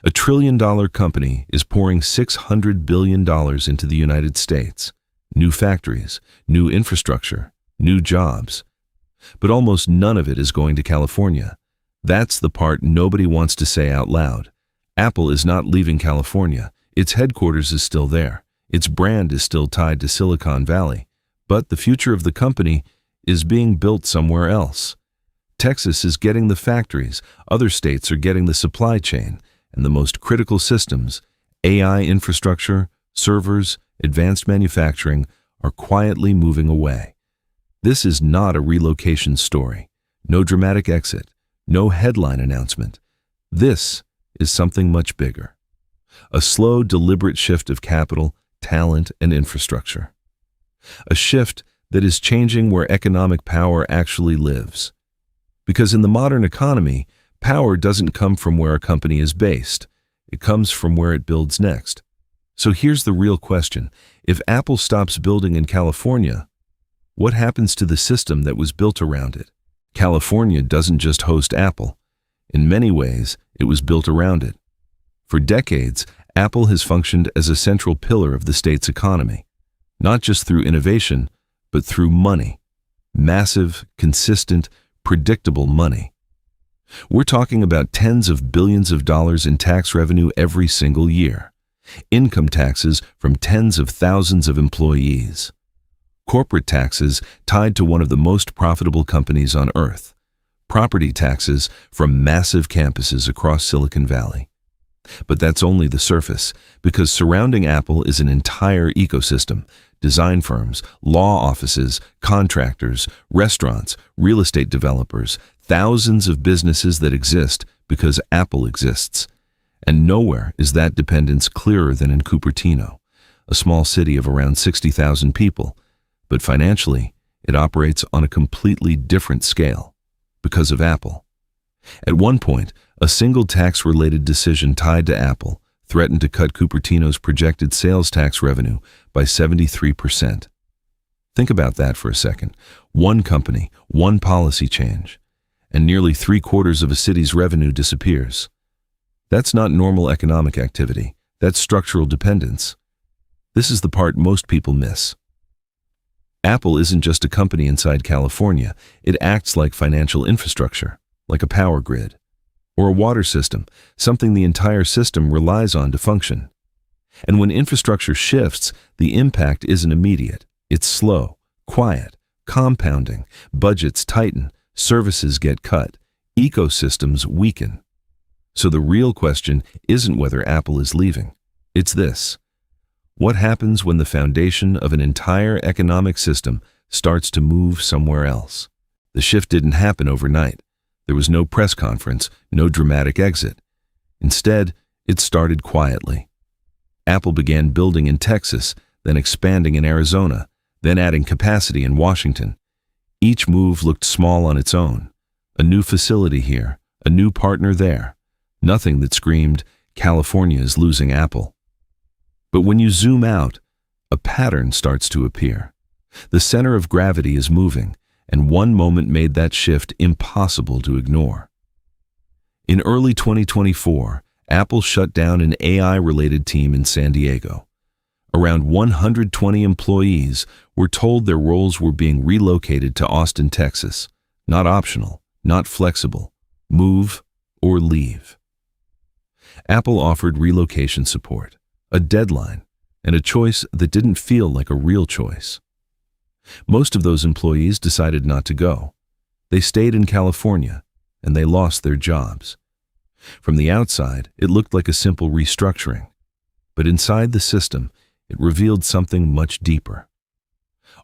$1 trillion company is pouring $600 billion into the United States. New factories, new infrastructure, new jobs. But almost none of it is going to California. That's the part nobody wants to say out loud. Apple is not leaving California. Its headquarters is still there. Its brand is still tied to Silicon Valley. But the future of the company is being built somewhere else. Texas is getting the factories, other states are getting the supply chain, and the most critical systems, AI infrastructure, servers, advanced manufacturing, are quietly moving away. This is not a relocation story. No dramatic exit. No headline announcement. This is something much bigger. A slow, deliberate shift of capital, talent, and infrastructure. A shift that is changing where economic power actually lives. Because in the modern economy, power doesn't come from where a company is based. It comes from where it builds next. So here's the real question. If Apple stops building in California, what happens to the system that was built around it? California doesn't just host Apple. In many ways, it was built around it. For decades, Apple has functioned as a central pillar of the state's economy, not just through innovation, but through money. Massive, consistent, predictable money. We're talking about tens of billions of dollars in tax revenue every single year. Income taxes from tens of thousands of employees. Corporate taxes tied to one of the most profitable companies on earth. Property taxes from massive campuses across Silicon Valley. But that's only the surface, because surrounding Apple is an entire ecosystem. Design firms, law offices, contractors, restaurants, real estate developers, thousands of businesses that exist because Apple exists. And nowhere is that dependence clearer than in Cupertino, a small city of around 60,000 people. But financially, it operates on a completely different scale because of Apple. At one point, a single tax-related decision tied to Apple threatened to cut Cupertino's projected sales tax revenue by 73%. Think about that for a second. One company, one policy change, and nearly 3/4 of a city's revenue disappears. That's not normal economic activity. That's structural dependence. This is the part most people miss. Apple isn't just a company inside California. It acts like financial infrastructure, like a power grid, or a water system, something the entire system relies on to function. And when infrastructure shifts, the impact isn't immediate. It's slow, quiet, compounding. Budgets tighten, services get cut, ecosystems weaken. So the real question isn't whether Apple is leaving. It's this. What happens when the foundation of an entire economic system starts to move somewhere else? The shift didn't happen overnight. There was no press conference, no dramatic exit. Instead, it started quietly. Apple began building in Texas, then expanding in Arizona, then adding capacity in Washington. Each move looked small on its own. A new facility here, a new partner there. Nothing that screamed, California is losing Apple. But when you zoom out, a pattern starts to appear. The center of gravity is moving, and one moment made that shift impossible to ignore. In early 2024, Apple shut down an AI-related team in San Diego. Around 120 employees were told their roles were being relocated to Austin, Texas. Not optional, not flexible. Move or leave. Apple offered relocation support, a deadline, and a choice that didn't feel like a real choice. Most of those employees decided not to go. They stayed in California, and they lost their jobs. From the outside, it looked like a simple restructuring. But inside the system, it revealed something much deeper.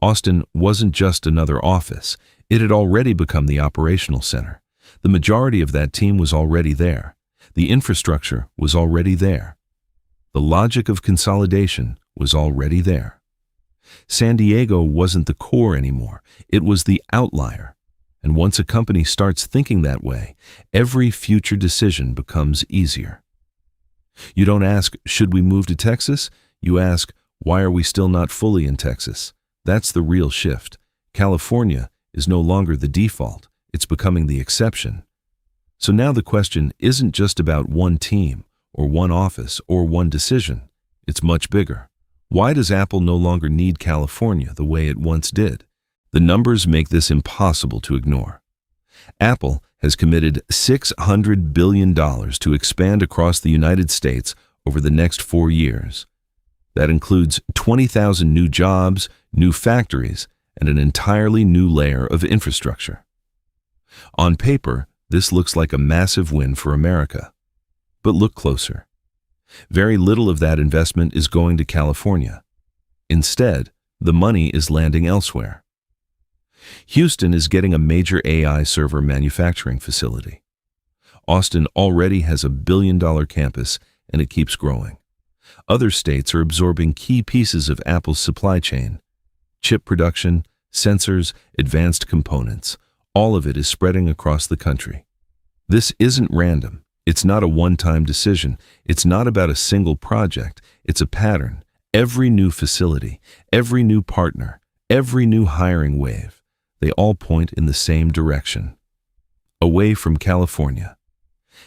Austin wasn't just another office. It had already become the operational center. The majority of that team was already there. The infrastructure was already there. The logic of consolidation was already there. San Diego wasn't the core anymore. It was the outlier. And once a company starts thinking that way, every future decision becomes easier. You don't ask, should we move to Texas? You ask, why are we still not fully in Texas? That's the real shift. California is no longer the default. It's becoming the exception. So now the question isn't just about one team, or one office or one decision. It's much bigger. Why does Apple no longer need California the way it once did? The numbers make this impossible to ignore. Apple has committed $600 billion to expand across the United States over the next 4 years. That includes 20,000 new jobs, new factories, and an entirely new layer of infrastructure. On paper, this looks like a massive win for America. But look closer. Very little of that investment is going to California. Instead, the money is landing elsewhere. Houston is getting a major AI server manufacturing facility. Austin already has a billion-dollar campus, and it keeps growing. Other states are absorbing key pieces of Apple's supply chain. Chip production, sensors, advanced components, all of it is spreading across the country. This isn't random. It's not a one-time decision. It's not about a single project. It's a pattern. Every new facility, every new partner, every new hiring wave, they all point in the same direction. Away from California.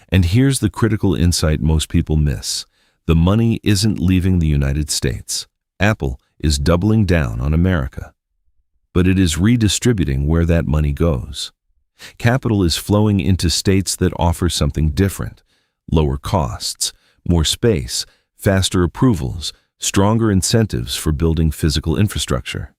And here's the critical insight most people miss. The money isn't leaving the United States. Apple is doubling down on America. But it is redistributing where that money goes. Capital is flowing into states that offer something different. Lower costs, more space, faster approvals, stronger incentives for building physical infrastructure.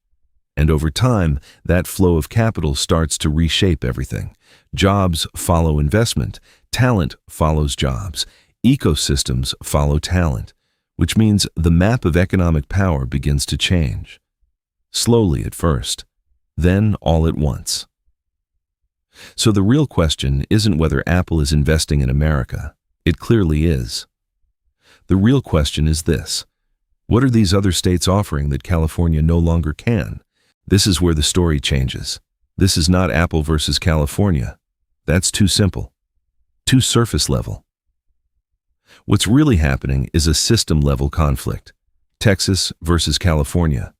And over time, that flow of capital starts to reshape everything. Jobs follow investment, talent follows jobs, ecosystems follow talent, which means the map of economic power begins to change. Slowly at first, then all at once. So the real question isn't whether Apple is investing in America. It clearly is. The real question is this: what are these other states offering that California no longer can? This is where the story changes. This is not Apple versus California. That's too simple, too surface level. What's really happening is a system-level conflict. Texas versus California.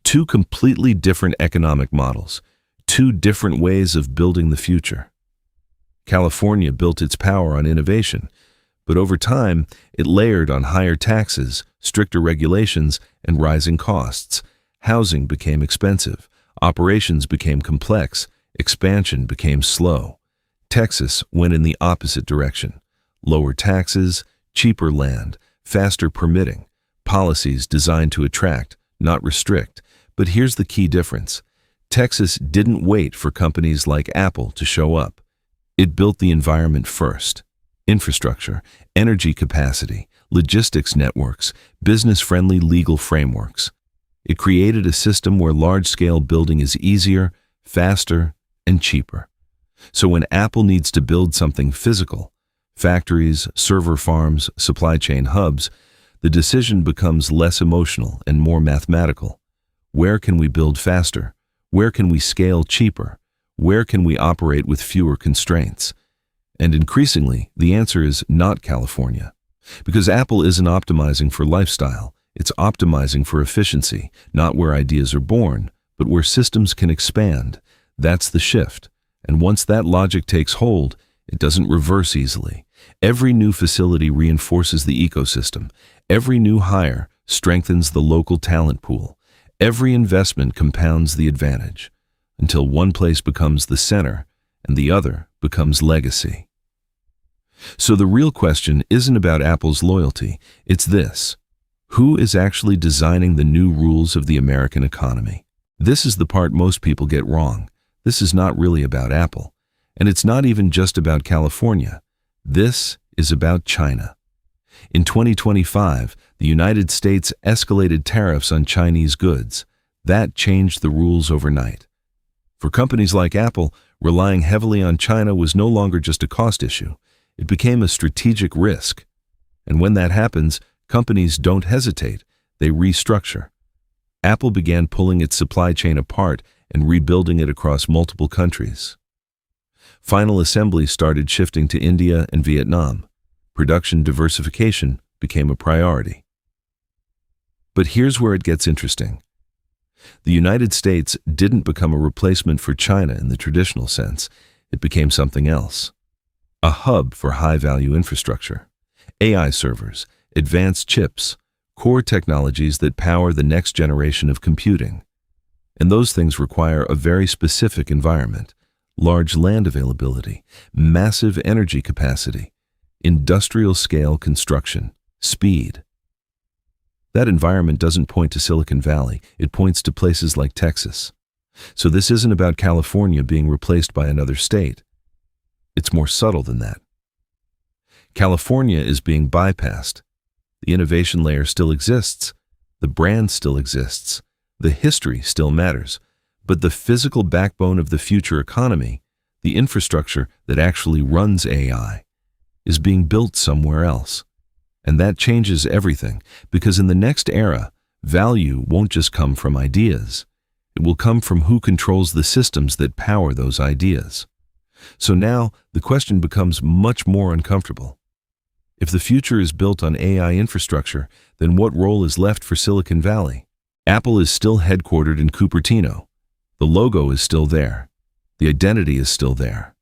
Two completely different economic models, two different ways of building the future. California built its power on innovation, but over time, it layered on higher taxes, stricter regulations, and rising costs. Housing became expensive, operations became complex, expansion became slow. Texas went in the opposite direction. Lower taxes, cheaper land, faster permitting, policies designed to attract, not restrict. But here's the key difference. Texas didn't wait for companies like Apple to show up. It built the environment first. Infrastructure, energy capacity, logistics networks, business-friendly legal frameworks. It created a system where large-scale building is easier, faster, and cheaper. So when Apple needs to build something physical, factories, server farms, supply chain hubs, the decision becomes less emotional and more mathematical. Where can we build faster? Where can we scale cheaper? Where can we operate with fewer constraints? And increasingly, the answer is not California. Because Apple isn't optimizing for lifestyle, it's optimizing for efficiency, not where ideas are born, but where systems can expand. That's the shift. And once that logic takes hold, it doesn't reverse easily. Every new facility reinforces the ecosystem. Every new hire strengthens the local talent pool. Every investment compounds the advantage, until one place becomes the center and the other becomes legacy. So the real question isn't about Apple's loyalty, it's this: who is actually designing the new rules of the American economy? This is the part most people get wrong. This is not really about Apple, and it's not even just about California. This is about China. In 2025, the United States escalated tariffs on Chinese goods. That changed the rules overnight. For companies like Apple, relying heavily on China was no longer just a cost issue. It became a strategic risk. And when that happens, companies don't hesitate. They restructure. Apple began pulling its supply chain apart and rebuilding it across multiple countries. Final assembly started shifting to India and Vietnam. Production diversification became a priority. But here's where it gets interesting. The United States didn't become a replacement for China in the traditional sense. It became something else. A hub for high-value infrastructure. AI servers, advanced chips, core technologies that power the next generation of computing. And those things require a very specific environment, large land availability, massive energy capacity, industrial-scale construction, speed. That environment doesn't point to Silicon Valley, it points to places like Texas. So this isn't about California being replaced by another state. It's more subtle than that. California is being bypassed. The innovation layer still exists, the brand still exists, the history still matters, but the physical backbone of the future economy, the infrastructure that actually runs AI, is being built somewhere else. And that changes everything, because in the next era, value won't just come from ideas. It will come from who controls the systems that power those ideas. So now, the question becomes much more uncomfortable. If the future is built on AI infrastructure, then what role is left for Silicon Valley? Apple is still headquartered in Cupertino. The logo is still there. The identity is still there.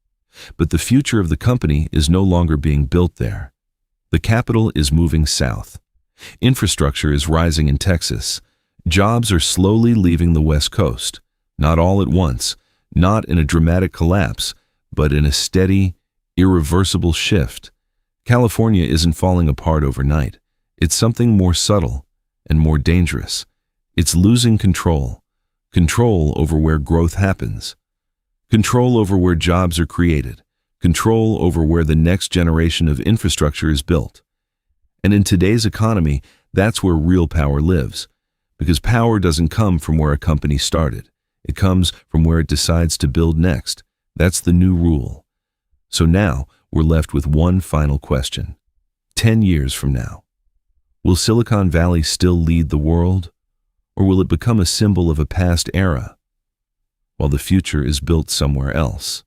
But the future of the company is no longer being built there. The capital is moving south. Infrastructure is rising in Texas. Jobs are slowly leaving the West Coast, not all at once, not in a dramatic collapse, but in a steady, irreversible shift. California isn't falling apart overnight. It's something more subtle and more dangerous. It's losing control over where growth happens, control over where jobs are created, control over where the next generation of infrastructure is built. And in today's economy, that's where real power lives. Because power doesn't come from where a company started. It comes from where it decides to build next. That's the new rule. So now, we're left with one final question. 10 years from now, will Silicon Valley still lead the world? Or will it become a symbol of a past era, while the future is built somewhere else?